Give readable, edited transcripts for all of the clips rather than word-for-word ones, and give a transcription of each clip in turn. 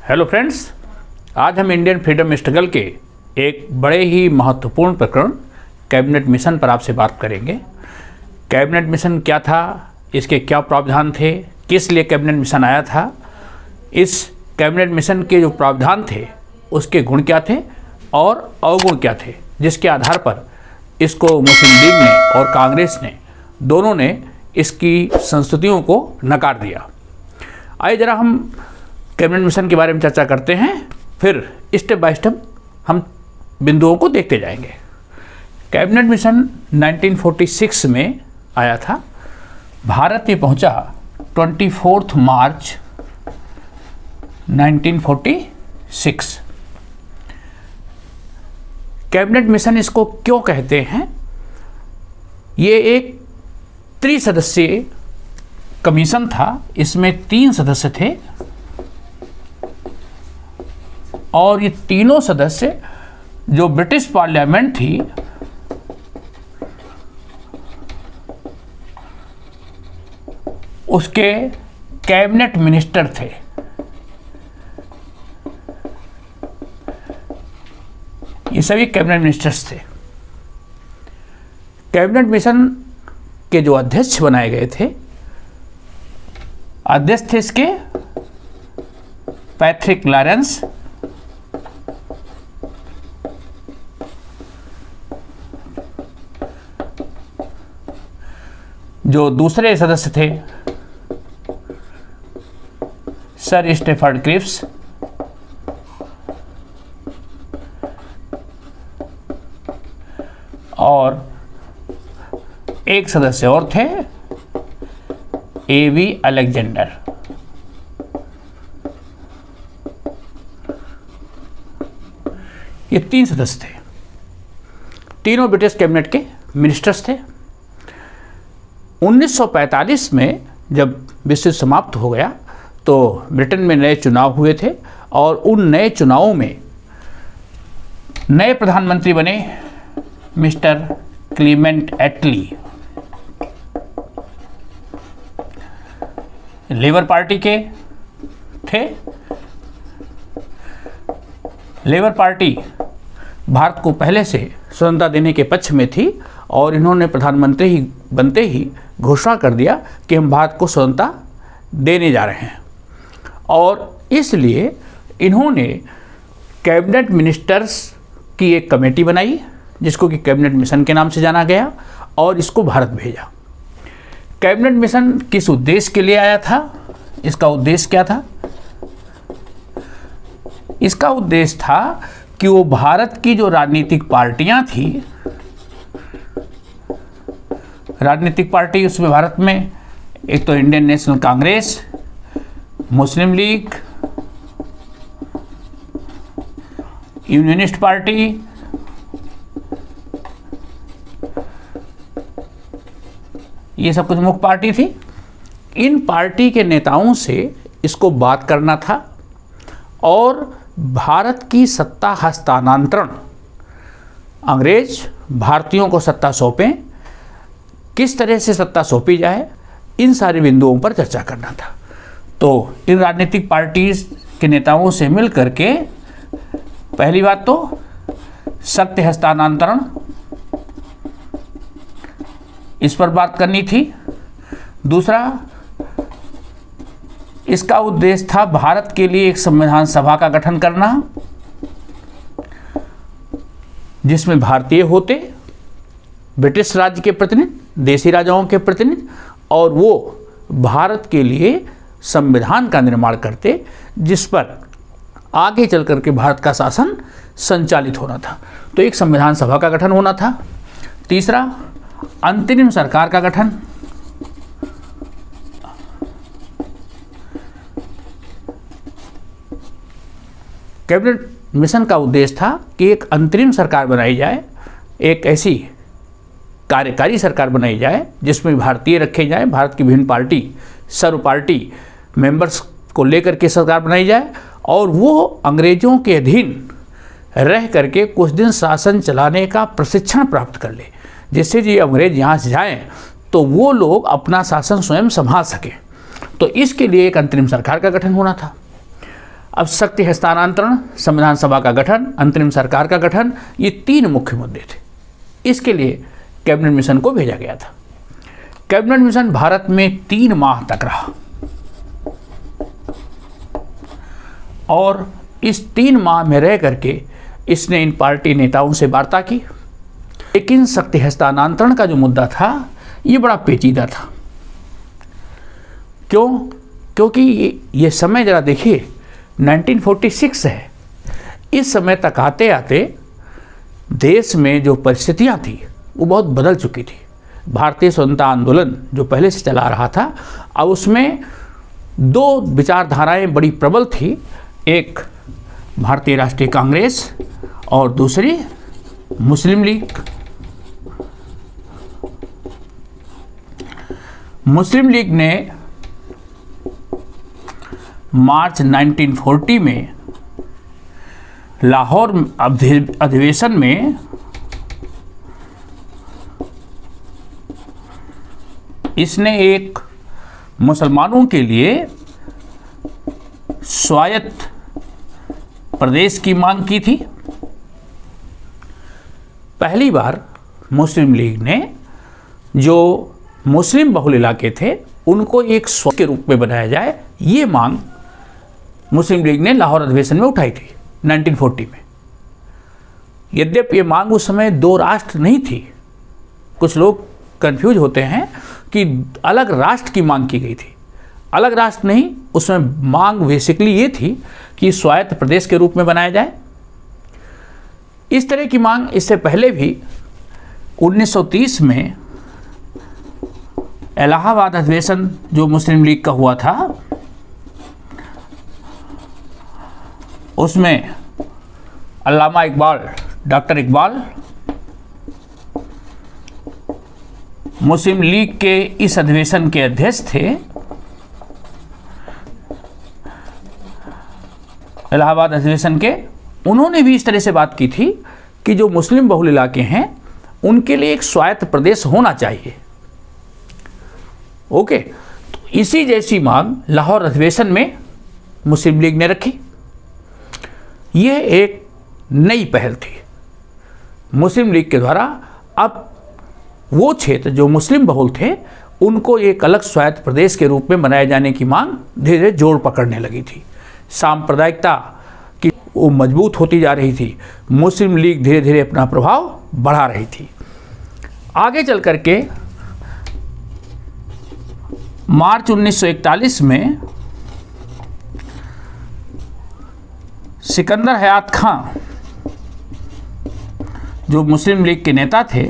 Hello friends, आज हम Indian freedom struggle के एक बड़े ही महत्वपूर्ण प्रकरण कैबिनेट मिशन पर आपसे बात करेंगे। कैबिनेट मिशन क्या था, इसके क्या प्रावधान थे, किस लिए कैबिनेट मिशन आया था, इस कैबिनेट मिशन के जो प्रावधान थे उसके गुण क्या थे और अवगुण क्या थे, जिसके आधार पर इसको मुस्लिम लीग ने और कांग्रेस ने दोनों ने इसकी संस्तुतियों को नकार दिया। आइए जरा हम कैबिनेट मिशन के बारे में चर्चा करते हैं, फिर स्टेप बाय स्टेप हम बिंदुओं को देखते जाएंगे। कैबिनेट मिशन 1946 में आया था, भारत में पहुंचा 24 मार्च 1946। कैबिनेट मिशन इसको क्यों कहते हैं? ये एक त्रिसदस्यीय कमीशन था, इसमें 3 सदस्य थे और ये तीनों सदस्य जो ब्रिटिश पार्लियामेंट थी उसके कैबिनेट मिनिस्टर थे। ये सभी कैबिनेट मिनिस्टर्स थे। कैबिनेट मिशन के जो अध्यक्ष बनाए गए थे, अध्यक्ष थे इसके पैट्रिक लॉरेंस, जो दूसरे सदस्य थे सर स्टेफर्ड क्रिप्स, और एक सदस्य और थे एवी अलेक्जेंडर। ये 3 सदस्य थे, तीनों ब्रिटिश कैबिनेट के मिनिस्टर्स थे। 1945 में जब विश्व समाप्त हो गया तो ब्रिटेन में नए चुनाव हुए थे और उन नए चुनावों में नए प्रधानमंत्री बने मिस्टर क्लीमेंट एटली, लेबर पार्टी के थे। लेबर पार्टी भारत को पहले से स्वतंत्रता देने के पक्ष में थी और इन्होंने प्रधानमंत्री ही बनते ही घोषणा कर दिया कि हम भारत को स्वतंत्रता देने जा रहे हैं, और इसलिए इन्होंने कैबिनेट मिनिस्टर्स की एक कमेटी बनाई जिसको कि कैबिनेट मिशन के नाम से जाना गया और इसको भारत भेजा। कैबिनेट मिशन किस उद्देश्य के लिए आया था? इसका उद्देश्य क्या था? इसका उद्देश्य था कि वो भारत की जो राजनीतिक पार्टियां थी, राजनीतिक पार्टी उसमें भारत में एक तो इंडियन नेशनल कांग्रेस, मुस्लिम लीग, यूनियनिस्ट पार्टी, ये सब कुछ मुख्य पार्टी थी। इन पार्टी के नेताओं से इसको बात करना था और भारत की सत्ता हस्तांतरण, अंग्रेज भारतीयों को सत्ता सौंपें, किस तरह से सत्ता सौंपी जाए, इन सारे बिंदुओं पर चर्चा करना था। तो इन राजनीतिक पार्टी के नेताओं से मिल करके पहली बात तो सत्ता हस्तांतरण, इस पर बात करनी थी। दूसरा, इसका उद्देश्य था भारत के लिए एक संविधान सभा का गठन करना जिसमें भारतीय होते, ब्रिटिश राज्य के प्रतिनिधि, देशी राजाओं के प्रतिनिधि, और वो भारत के लिए संविधान का निर्माण करते जिस पर आगे चल करके भारत का शासन संचालित होना था। तो एक संविधान सभा का गठन होना था। तीसरा, अंतरिम सरकार का गठन। कैबिनेट मिशन का उद्देश्य था कि एक अंतरिम सरकार बनाई जाए, एक ऐसी कार्यकारी सरकार बनाई जाए जिसमें भारतीय रखे जाए, भारत की विभिन्न पार्टी, सर्व पार्टी मेंबर्स को लेकर के सरकार बनाई जाए और वो अंग्रेजों के अधीन रह करके कुछ दिन शासन चलाने का प्रशिक्षण प्राप्त कर ले, जिससे ये अंग्रेज यहाँ से जाएं तो वो लोग अपना शासन स्वयं संभाल सकें। तो इसके लिए एक अंतरिम सरकार का गठन होना था। अब शक्ति हस्तांतरण, संविधान सभा का गठन, अंतरिम सरकार का गठन, ये 3 मुख्य मुद्दे थे। इसके लिए कैबिनेट मिशन को भेजा गया था। कैबिनेट मिशन भारत में 3 माह तक रहा और इस 3 माह में रह करके इसने इन पार्टी नेताओं से वार्ता की। लेकिन शक्ति हस्तांतरण का जो मुद्दा था ये बड़ा पेचीदा था। क्यों? क्योंकि ये समय जरा देखिए 1946 है। इस समय तक आते आते देश में जो परिस्थितियां थी वो बहुत बदल चुकी थी। भारतीय स्वतंत्रता आंदोलन जो पहले से चला रहा था, अब उसमें 2 विचारधाराएं बड़ी प्रबल थी। एक भारतीय राष्ट्रीय कांग्रेस और दूसरी मुस्लिम लीग। मुस्लिम लीग ने मार्च 1940 में लाहौर अधिवेशन में इसने एक मुसलमानों के लिए स्वायत्त प्रदेश की मांग की थी। पहली बार मुस्लिम लीग ने जो मुस्लिम बहुल इलाके थे उनको एक स्वायत्त के रूप में बनाया जाए, ये मांग मुस्लिम लीग ने लाहौर अधिवेशन में उठाई थी 1940 में। यद्यपि ये मांग उस समय 2 राष्ट्र नहीं थी। कुछ लोग कंफ्यूज होते हैं कि अलग राष्ट्र की मांग की गई थी। अलग राष्ट्र नहीं, उसमें मांग बेसिकली ये थी कि स्वायत्त प्रदेश के रूप में बनाया जाए। इस तरह की मांग इससे पहले भी 1930 में इलाहाबाद अधिवेशन जो मुस्लिम लीग का हुआ था, उसमें अल्लामा इकबाल, डॉक्टर इकबाल मुस्लिम लीग के इस अधिवेशन के अध्यक्ष थे। इलाहाबाद अधिवेशन के उन्होंने भी इस तरह से बात की थी कि जो मुस्लिम बहुल इलाके हैं उनके लिए एक स्वायत्त प्रदेश होना चाहिए। ओके, तो इसी जैसी मांग लाहौर अधिवेशन में मुस्लिम लीग ने रखी। यह एक नई पहल थी मुस्लिम लीग के द्वारा। अब वो क्षेत्र जो मुस्लिम बहुल थे उनको एक अलग स्वायत्त प्रदेश के रूप में बनाए जाने की मांग धीरे धीरे जोर पकड़ने लगी थी। सांप्रदायिकता की वो मजबूत होती जा रही थी। मुस्लिम लीग धीरे धीरे अपना प्रभाव बढ़ा रही थी। आगे चल करके मार्च 1941 में सिकंदर हयात खां जो मुस्लिम लीग के नेता थे,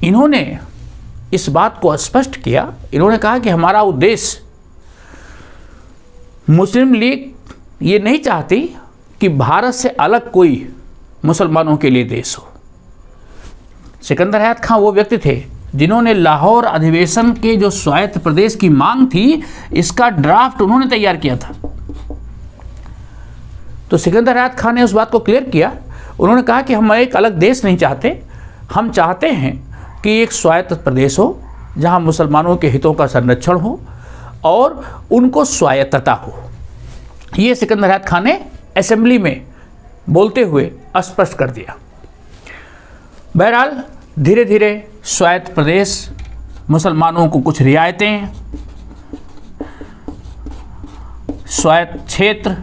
इन्होंने इस बात को स्पष्ट किया। इन्होंने कहा कि हमारा उद्देश्य, मुस्लिम लीग ये नहीं चाहती कि भारत से अलग कोई मुसलमानों के लिए देश हो। सिकंदर हयात खां वो व्यक्ति थे जिन्होंने लाहौर अधिवेशन के जो स्वायत्त प्रदेश की मांग थी, इसका ड्राफ्ट उन्होंने तैयार किया था। तो सिकंदर हयात खां ने उस बात को क्लियर किया। उन्होंने कहा कि हम एक अलग देश नहीं चाहते, हम चाहते हैं कि एक स्वायत्त प्रदेश हो जहां मुसलमानों के हितों का संरक्षण हो और उनको स्वायत्तता हो। ये सिकंदर हयात खां ने असेंबली में बोलते हुए स्पष्ट कर दिया। बहरहाल धीरे धीरे स्वायत्त प्रदेश, मुसलमानों को कुछ रियायतें, स्वायत्त क्षेत्र,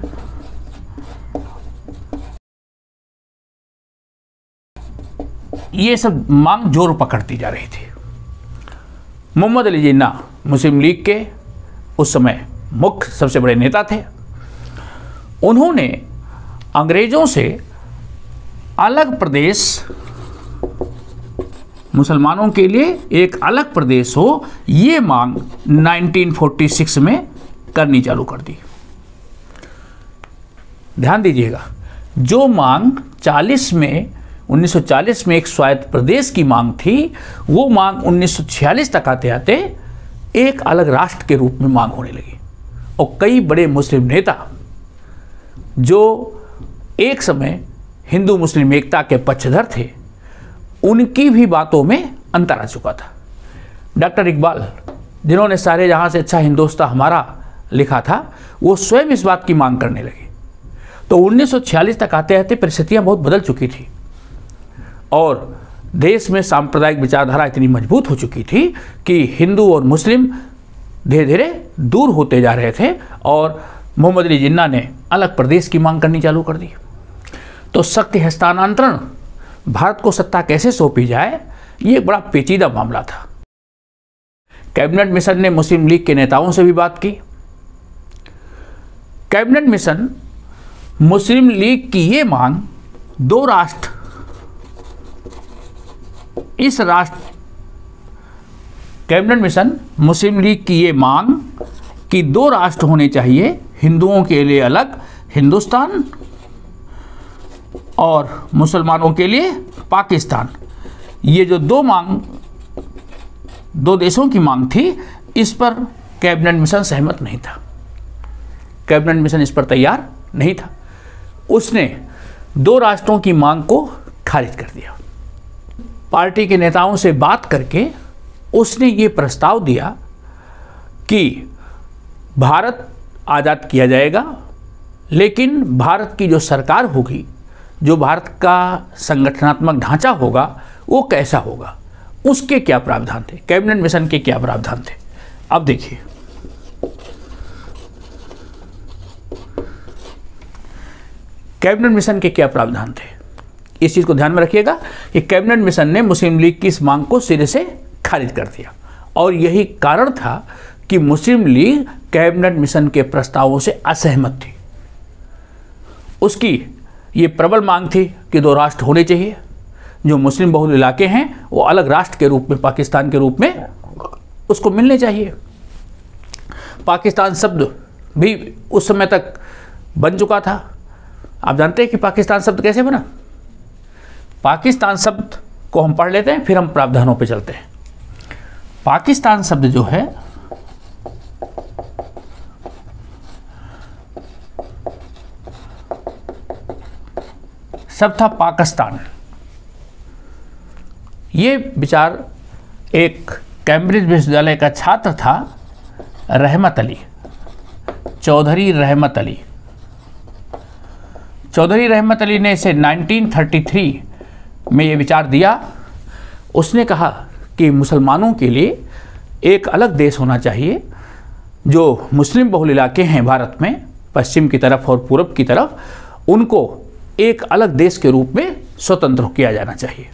ये सब मांग जोर पकड़ती जा रही थी। मोहम्मद अली जिन्ना मुस्लिम लीग के उस समय मुख्य सबसे बड़े नेता थे। उन्होंने अंग्रेजों से अलग प्रदेश, मुसलमानों के लिए एक अलग प्रदेश हो, ये मांग 1946 में करनी चालू कर दी। ध्यान दीजिएगा, जो मांग 1940 में एक स्वायत्त प्रदेश की मांग थी, वो मांग 1946 तक आते आते एक अलग राष्ट्र के रूप में मांग होने लगी। और कई बड़े मुस्लिम नेता जो एक समय हिंदू मुस्लिम एकता के पक्षधर थे, उनकी भी बातों में अंतर आ चुका था। डॉक्टर इकबाल जिन्होंने सारे जहां से अच्छा हिंदुस्तान हमारा लिखा था, वो स्वयं इस बात की मांग करने लगे। तो 1946 तक आते आते परिस्थितियां बहुत बदल चुकी थी और देश में सांप्रदायिक विचारधारा इतनी मजबूत हो चुकी थी कि हिंदू और मुस्लिम धीरे धीरे दूर होते जा रहे थे और मोहम्मद अली जिन्ना ने अलग प्रदेश की मांग करनी चालू कर दी। तो शक्ति हस्तांतरण, भारत को सत्ता कैसे सौंपी जाए, ये एक बड़ा पेचीदा मामला था। कैबिनेट मिशन ने मुस्लिम लीग के नेताओं से भी बात की। कैबिनेट मिशन मुस्लिम लीग की ये मांग, दो राष्ट्र, इस राष्ट्र, कैबिनेट मिशन मुस्लिम लीग की ये मांग कि दो राष्ट्र होने चाहिए, हिंदुओं के लिए अलग हिंदुस्तान और मुसलमानों के लिए पाकिस्तान, ये जो दो देशों की मांग थी, इस पर कैबिनेट मिशन सहमत नहीं था। कैबिनेट मिशन इस पर तैयार नहीं था। उसने दो राष्ट्रों की मांग को खारिज कर दिया। पार्टी के नेताओं से बात करके उसने ये प्रस्ताव दिया कि भारत आज़ाद किया जाएगा, लेकिन भारत की जो सरकार होगी, जो भारत का संगठनात्मक ढांचा होगा, वो कैसा होगा, उसके क्या प्रावधान थे, कैबिनेट मिशन के क्या प्रावधान थे। अब देखिए, कैबिनेट मिशन के क्या प्रावधान थे, इस चीज़ को ध्यान में रखिएगा कि कैबिनेट मिशन ने मुस्लिम लीग की इस मांग को सिरे से खारिज कर दिया और यही कारण था कि मुस्लिम लीग कैबिनेट मिशन के प्रस्तावों से असहमत थी। उसकी ये प्रबल मांग थी कि दो राष्ट्र होने चाहिए, जो मुस्लिम बहुल इलाके हैं वो अलग राष्ट्र के रूप में, पाकिस्तान के रूप में उसको मिलने चाहिए। पाकिस्तान शब्द भी उस समय तक बन चुका था। आप जानते हैं कि पाकिस्तान शब्द कैसे बना? पाकिस्तान शब्द को हम पढ़ लेते हैं, फिर हम प्रावधानों पे चलते हैं। पाकिस्तान शब्द जो है शब्द था पाकिस्तान। ये विचार एक कैम्ब्रिज विश्वविद्यालय का छात्र था, रहमत अली, चौधरी रहमत अली। चौधरी रहमत अली ने इसे 1933 में ये विचार दिया। उसने कहा कि मुसलमानों के लिए एक अलग देश होना चाहिए, जो मुस्लिम बहुल इलाके हैं भारत में, पश्चिम की तरफ और पूर्व की तरफ, उनको एक अलग देश के रूप में स्वतंत्र किया जाना चाहिए।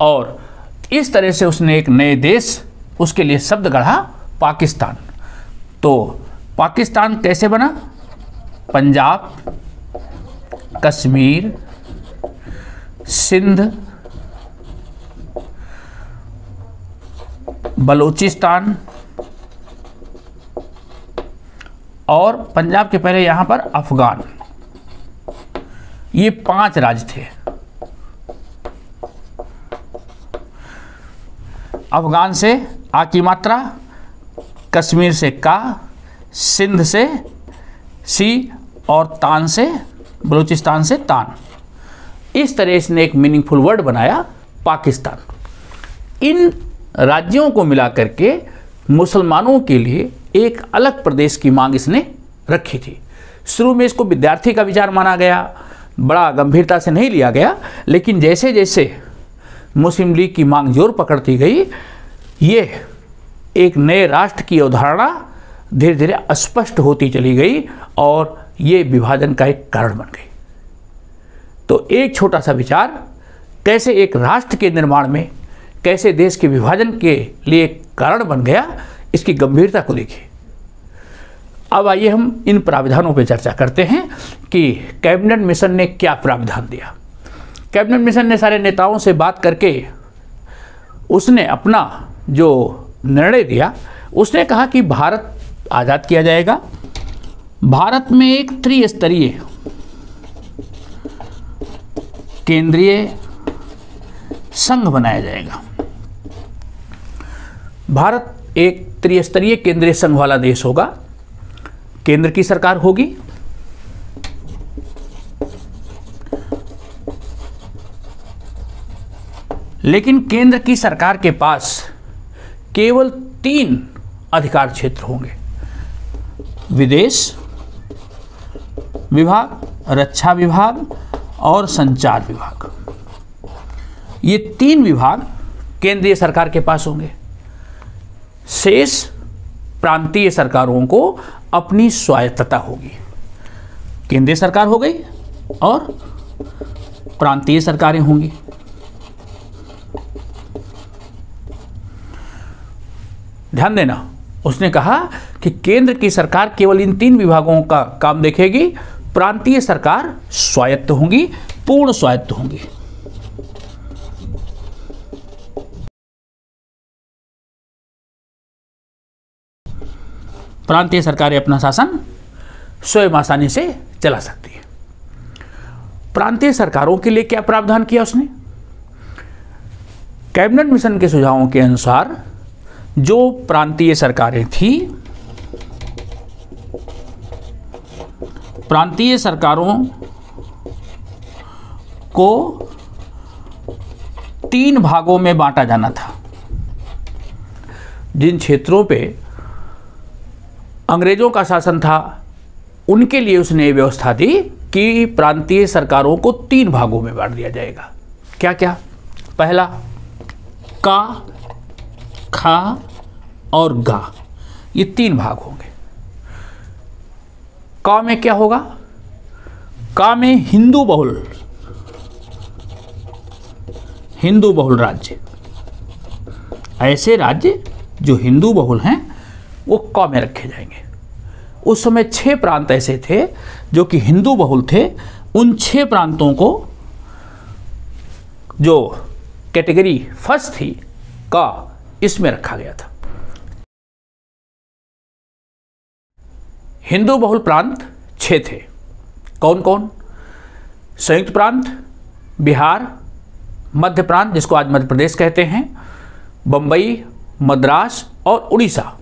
और इस तरह से उसने एक नए देश, उसके लिए शब्द गढ़ा, पाकिस्तान। तो पाकिस्तान कैसे बना? पंजाब, कश्मीर, सिंध, बलूचिस्तान और पंजाब के पहले यहाँ पर अफगान, ये 5 राज्य थे। अफगान से आ की मात्रा, कश्मीर से का, सिंध से सी और तान से, बलूचिस्तान से तान। इस तरह इसने एक मीनिंगफुल वर्ड बनाया, पाकिस्तान। इन राज्यों को मिला करके मुसलमानों के लिए एक अलग प्रदेश की मांग इसने रखी थी। शुरू में इसको विद्यार्थी का विचार माना गया, बड़ा गंभीरता से नहीं लिया गया, लेकिन जैसे जैसे मुस्लिम लीग की मांग जोर पकड़ती गई, ये एक नए राष्ट्र की अवधारणा धीरे धीरे अस्पष्ट होती चली गई और ये विभाजन का एक कारण बन गई। तो एक छोटा सा विचार कैसे एक राष्ट्र के निर्माण में, कैसे देश के विभाजन के लिए एक कारण बन गया, इसकी गंभीरता को देखिए। अब आइए हम इन प्रावधानों पर चर्चा करते हैं कि कैबिनेट मिशन ने क्या प्रावधान दिया। कैबिनेट मिशन ने सारे नेताओं से बात करके उसने अपना जो निर्णय दिया, उसने कहा कि भारत आज़ाद किया जाएगा, भारत में एक त्रिस्तरीय केंद्रीय संघ बनाया जाएगा। भारत एक त्रिस्तरीय केंद्रीय संघ वाला देश होगा। केंद्र की सरकार होगी, लेकिन केंद्र की सरकार के पास केवल 3 अधिकार क्षेत्र होंगे। विदेश विभाग, रक्षा विभाग और संचार विभाग, ये 3 विभाग केंद्रीय सरकार के पास होंगे। शेष प्रांतीय सरकारों को अपनी स्वायत्तता होगी। केंद्रीय सरकार हो गई और प्रांतीय सरकारें होंगी। ध्यान देना, उसने कहा कि केंद्र की सरकार केवल इन 3 विभागों का काम देखेगी, प्रांतीय सरकार स्वायत्त होंगी, पूर्ण स्वायत्त होंगी। प्रांतीय सरकारें अपना शासन स्वयं आसानी से चला सकती है। प्रांतीय सरकारों के लिए क्या प्रावधान किया उसने? कैबिनेट मिशन के सुझावों के अनुसार जो प्रांतीय सरकारें थी, प्रांतीय सरकारों को 3 भागों में बांटा जाना था। जिन क्षेत्रों पे अंग्रेजों का शासन था उनके लिए उसने ये व्यवस्था दी कि प्रांतीय सरकारों को 3 भागों में बांट दिया जाएगा। क्या क्या? पहला, का, खा और गा, ये 3 भाग होंगे। का में क्या होगा? का में हिंदू बहुल राज्य, ऐसे राज्य जो हिंदू बहुल हैं वो क में रखे जाएंगे। उस समय 6 प्रांत ऐसे थे जो कि हिंदू बहुल थे। उन 6 प्रांतों को जो कैटेगरी फर्स्ट थी का, इसमें रखा गया था। हिंदू बहुल प्रांत 6 थे। कौन कौन? संयुक्त प्रांत, बिहार, मध्य प्रांत जिसको आज मध्य प्रदेश कहते हैं, बंबई, मद्रास और उड़ीसा,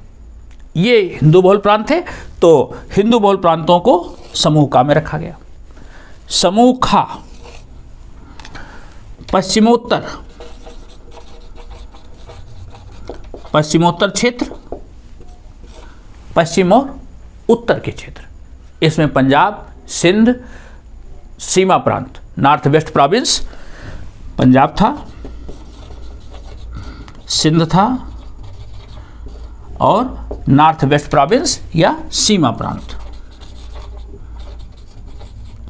ये हिंदू बहुल प्रांत थे। तो हिंदू बहुल प्रांतों को समूह का में रखा गया। समूह खा पश्चिमोत्तर क्षेत्र, पश्चिम और उत्तर के क्षेत्र, इसमें पंजाब, सिंध, सीमा प्रांत, नॉर्थ वेस्ट प्रोविंस पंजाब था, सिंध था और नॉर्थ वेस्ट प्रोविंस या सीमा प्रांत,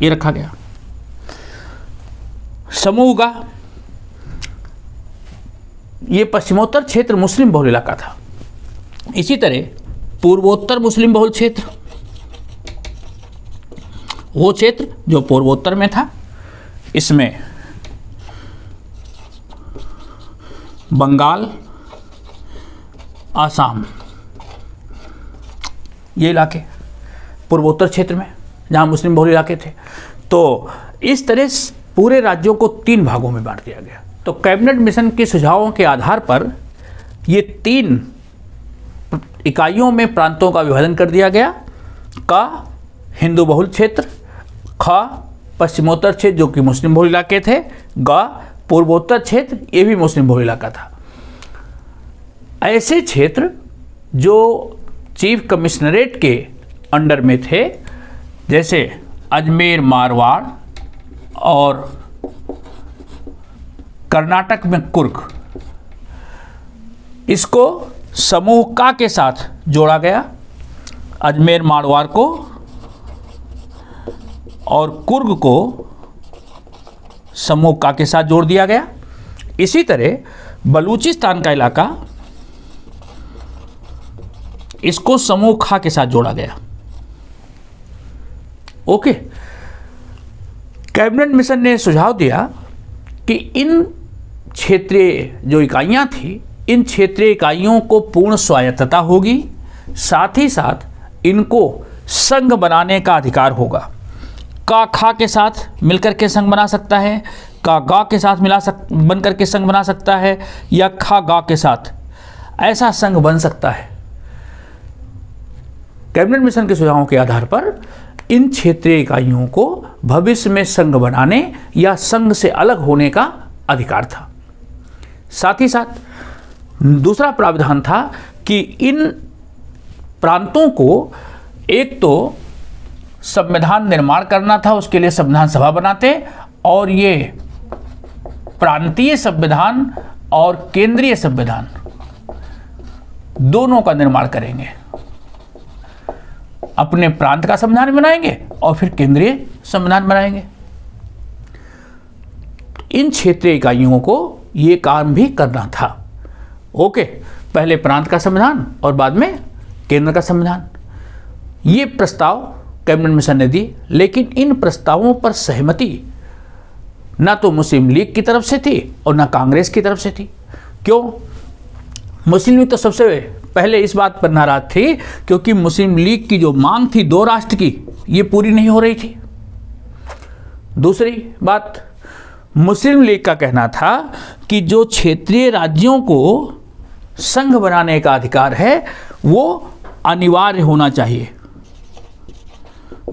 ये रखा गया। समूह का ये पश्चिमोत्तर क्षेत्र मुस्लिम बहुल इलाका था। इसी तरह पूर्वोत्तर मुस्लिम बहुल क्षेत्र, वो क्षेत्र जो पूर्वोत्तर में था, इसमें बंगाल, आसाम, ये इलाके पूर्वोत्तर क्षेत्र में जहाँ मुस्लिम बहुल इलाके थे। तो इस तरह पूरे राज्यों को 3 भागों में बांट दिया गया। तो कैबिनेट मिशन के सुझावों के आधार पर ये 3 इकाइयों में प्रांतों का विभाजन कर दिया गया। का हिंदू बहुल क्षेत्र, खा पश्चिमोत्तर क्षेत्र जो कि मुस्लिम बहुल इलाके थे, गा पूर्वोत्तर क्षेत्र, ये भी मुस्लिम बहुल इलाका था। ऐसे क्षेत्र जो चीफ कमिश्नरेट के अंडर में थे, जैसे अजमेर मारवाड़ और कर्नाटक में कुर्ग, इसको समूह का के साथ जोड़ा गया। अजमेर मारवाड़ को और कुर्ग को समूह का के साथ जोड़ दिया गया। इसी तरह बलूचिस्तान का इलाका, इसको समूह खा के साथ जोड़ा गया। ओके, कैबिनेट मिशन ने सुझाव दिया कि इन क्षेत्रीय जो इकाइयां थी, इन क्षेत्रीय इकाइयों को पूर्ण स्वायत्तता होगी, साथ ही साथ इनको संघ बनाने का अधिकार होगा। का खा के साथ मिलकर के संघ बना सकता है, का गा के साथ बनकर के संघ बना सकता है, या खा गा के साथ ऐसा संघ बन सकता है। कैबिनेट मिशन के सुझावों के आधार पर इन क्षेत्रीय इकाइयों को भविष्य में संघ बनाने या संघ से अलग होने का अधिकार था। साथ ही साथ दूसरा प्रावधान था कि इन प्रांतों को एक तो संविधान निर्माण करना था, उसके लिए संविधान सभा बनाते, और ये प्रांतीय संविधान और केंद्रीय संविधान दोनों का निर्माण करेंगे। अपने प्रांत का संविधान बनाएंगे और फिर केंद्रीय संविधान बनाएंगे। इन क्षेत्रीय इकाइयों को ये काम भी करना था। ओके, पहले प्रांत का संविधान और बाद में केंद्र का संविधान। ये प्रस्ताव कैबिनेट मिशन ने दी, लेकिन इन प्रस्तावों पर सहमति ना तो मुस्लिम लीग की तरफ से थी और ना कांग्रेस की तरफ से थी। क्यों? मुस्लिम लीग तो सबसे पहले इस बात पर नाराज थी क्योंकि मुस्लिम लीग की जो मांग थी 2 राष्ट्र की, ये पूरी नहीं हो रही थी। दूसरी बात, मुस्लिम लीग का कहना था कि जो क्षेत्रीय राज्यों को संघ बनाने का अधिकार है वो अनिवार्य होना चाहिए।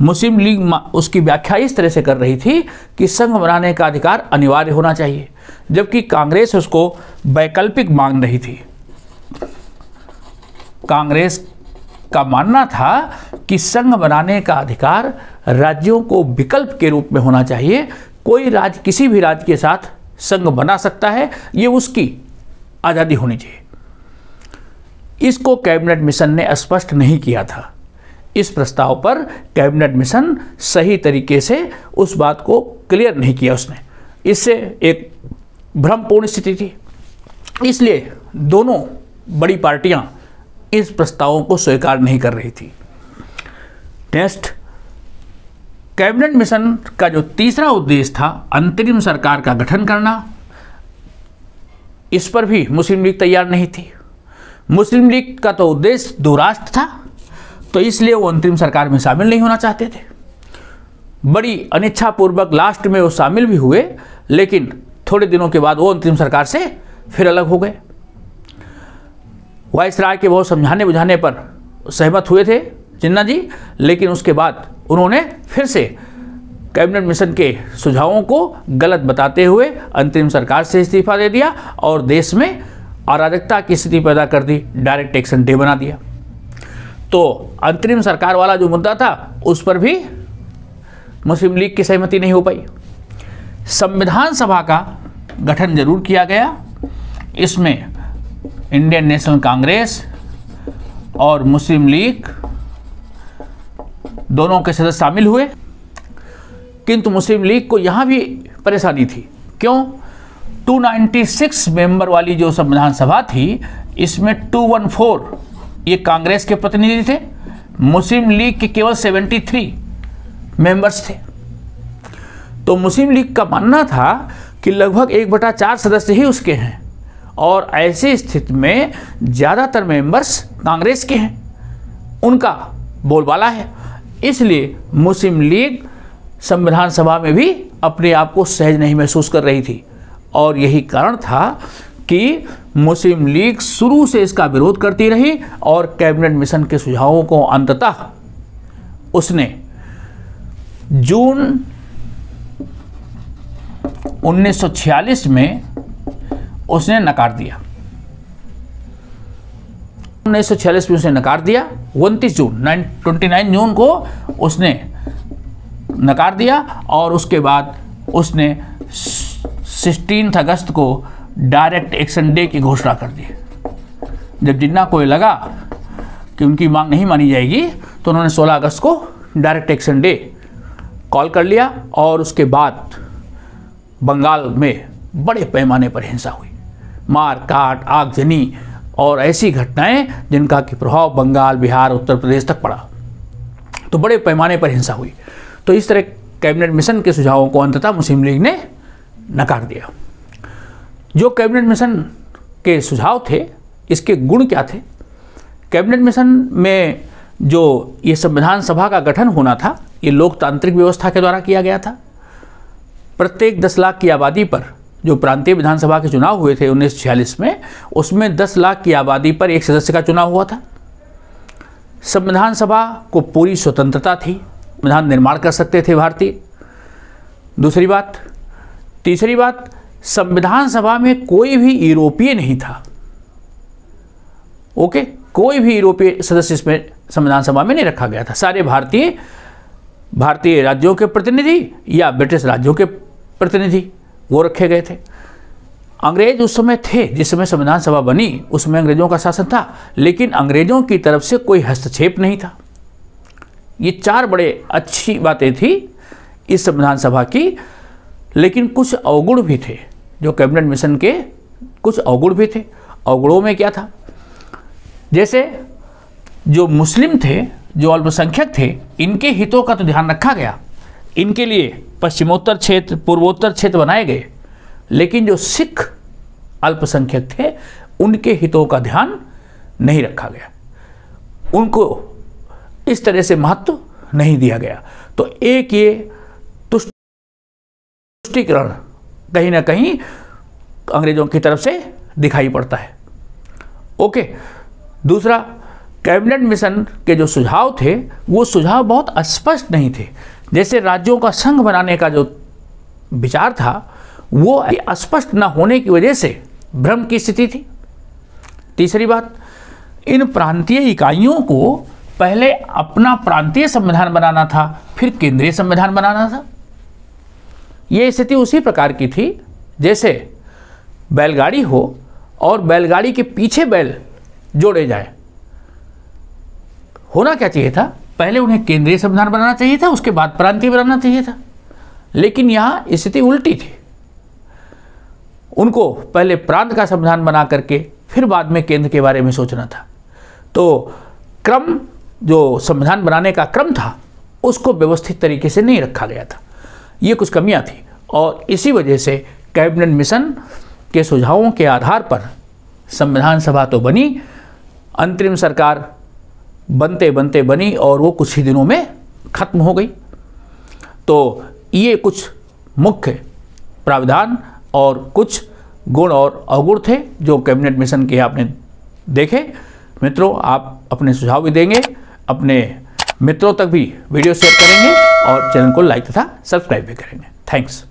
मुस्लिम लीग उसकी व्याख्या इस तरह से कर रही थी कि संघ बनाने का अधिकार अनिवार्य होना चाहिए, जबकि कांग्रेस उसको वैकल्पिक मांग रही थी। कांग्रेस का मानना था कि संघ बनाने का अधिकार राज्यों को विकल्प के रूप में होना चाहिए। कोई राज्य किसी भी राज्य के साथ संघ बना सकता है, ये उसकी आज़ादी होनी चाहिए। इसको कैबिनेट मिशन ने स्पष्ट नहीं किया था। इस प्रस्ताव पर कैबिनेट मिशन सही तरीके से उस बात को क्लियर नहीं किया उसने। इससे एक भ्रमपूर्ण स्थिति थी, इसलिए दोनों बड़ी पार्टियां इस प्रस्तावों को स्वीकार नहीं कर रही थी। नेक्स्ट, कैबिनेट मिशन का जो तीसरा उद्देश्य था अंतरिम सरकार का गठन करना, इस पर भी मुस्लिम लीग तैयार नहीं थी। मुस्लिम लीग का तो उद्देश्य 2 राष्ट्र था, तो इसलिए वो अंतरिम सरकार में शामिल नहीं होना चाहते थे। बड़ी अनिच्छापूर्वक लास्ट में वो शामिल भी हुए, लेकिन थोड़े दिनों के बाद वो अंतरिम सरकार से फिर अलग हो गए। वायसराय के बहुत समझाने बुझाने पर सहमत हुए थे जिन्ना जी, लेकिन उसके बाद उन्होंने फिर से कैबिनेट मिशन के सुझावों को गलत बताते हुए अंतरिम सरकार से इस्तीफा दे दिया और देश में अराजकता की स्थिति पैदा कर दी, डायरेक्ट एक्शन डे बना दिया। तो अंतरिम सरकार वाला जो मुद्दा था उस पर भी मुस्लिम लीग की सहमति नहीं हो पाई। संविधान सभा का गठन जरूर किया गया, इसमें इंडियन नेशनल कांग्रेस और मुस्लिम लीग दोनों के सदस्य शामिल हुए, किंतु मुस्लिम लीग को यहाँ भी परेशानी थी। क्यों? 296 मेंबर वाली जो संविधान सभा थी, इसमें 214 ये कांग्रेस के प्रतिनिधि थे, मुस्लिम लीग के केवल 73 मेंबर्स थे। तो मुस्लिम लीग का मानना था कि लगभग 1/4 सदस्य ही उसके हैं, और ऐसी स्थिति में ज़्यादातर मेंबर्स कांग्रेस के हैं, उनका बोलबाला है। इसलिए मुस्लिम लीग संविधान सभा में भी अपने आप को सहज नहीं महसूस कर रही थी, और यही कारण था कि मुस्लिम लीग शुरू से इसका विरोध करती रही और कैबिनेट मिशन के सुझावों को अंततः उसने जून 1946 में उसने नकार दिया। 1946 में उसने नकार दिया। 29 जून को उसने नकार दिया, और उसके बाद उसने 16 अगस्त को डायरेक्ट एक्शन डे की घोषणा कर दी। जब जिन्ना को लगा कि उनकी मांग नहीं मानी जाएगी, तो उन्होंने 16 अगस्त को डायरेक्ट एक्शन डे कॉल कर लिया, और उसके बाद बंगाल में बड़े पैमाने पर हिंसा हुई, मार काट, आगजनी और ऐसी घटनाएं जिनका कि प्रभाव बंगाल, बिहार, उत्तर प्रदेश तक पड़ा। तो बड़े पैमाने पर हिंसा हुई। तो इस तरह कैबिनेट मिशन के सुझावों को अंततः मुस्लिम लीग ने नकार दिया। जो कैबिनेट मिशन के सुझाव थे, इसके गुण क्या थे? कैबिनेट मिशन में जो ये संविधान सभा का गठन होना था, ये लोकतांत्रिक व्यवस्था के द्वारा किया गया था। प्रत्येक 10 लाख की आबादी पर जो प्रांतीय विधानसभा के चुनाव हुए थे 1946 में, उसमें 10 लाख की आबादी पर एक सदस्य का चुनाव हुआ था। संविधान सभा को पूरी स्वतंत्रता थी, संविधान निर्माण कर सकते थे भारतीय। दूसरी बात, तीसरी बात, संविधान सभा में कोई भी यूरोपीय नहीं था। ओके, कोई भी यूरोपीय सदस्य इसमें संविधान सभा में नहीं रखा गया था। सारे भारतीय राज्यों के प्रतिनिधि या ब्रिटिश राज्यों के प्रतिनिधि वो रखे गए थे। अंग्रेज उस समय थे, जिस समय संविधान सभा बनी उस समय अंग्रेजों का शासन था, लेकिन अंग्रेजों की तरफ से कोई हस्तक्षेप नहीं था। ये 4 बड़े अच्छी बातें थी इस संविधान सभा की। लेकिन कुछ अवगुण भी थे, जो कैबिनेट मिशन के कुछ अवगुण भी थे। अवगुणों में क्या था? जैसे जो मुस्लिम थे, जो अल्पसंख्यक थे, इनके हितों का तो ध्यान रखा गया। इनके लिए पश्चिमोत्तर क्षेत्र, पूर्वोत्तर क्षेत्र बनाए गए, लेकिन जो सिख अल्पसंख्यक थे उनके हितों का ध्यान नहीं रखा गया, उनको इस तरह से महत्व नहीं दिया गया। तो एक ये तुष्टीकरण कहीं ना कहीं अंग्रेजों की तरफ से दिखाई पड़ता है। ओके, दूसरा, कैबिनेट मिशन के जो सुझाव थे वो सुझाव बहुत अस्पष्ट नहीं थे। जैसे राज्यों का संघ बनाने का जो विचार था वो अस्पष्ट न होने की वजह से भ्रम की स्थिति थी। तीसरी बात, इन प्रांतीय इकाइयों को पहले अपना प्रांतीय संविधान बनाना था, फिर केंद्रीय संविधान बनाना था। ये स्थिति उसी प्रकार की थी जैसे बैलगाड़ी हो और बैलगाड़ी के पीछे बैल जोड़े जाए। होना क्या चाहिए था? पहले उन्हें केंद्रीय संविधान बनाना चाहिए था, उसके बाद प्रांतीय बनाना चाहिए था। लेकिन यहाँ स्थिति उल्टी थी। उनको पहले प्रांत का संविधान बना करके फिर बाद में केंद्र के बारे में सोचना था। तो क्रम, जो संविधान बनाने का क्रम था, उसको व्यवस्थित तरीके से नहीं रखा गया था। ये कुछ कमियां थी और इसी वजह से कैबिनेट मिशन के सुझावों के आधार पर संविधान सभा तो बनी, अंतरिम सरकार बनते बनते बनी और वो कुछ ही दिनों में खत्म हो गई। तो ये कुछ मुख्य प्रावधान और कुछ गुण और अवगुण थे जो कैबिनेट मिशन के आपने देखे। मित्रों, आप अपने सुझाव भी देंगे, अपने मित्रों तक भी वीडियो शेयर करेंगे और चैनल को लाइक तथा सब्सक्राइब भी करेंगे। थैंक्स।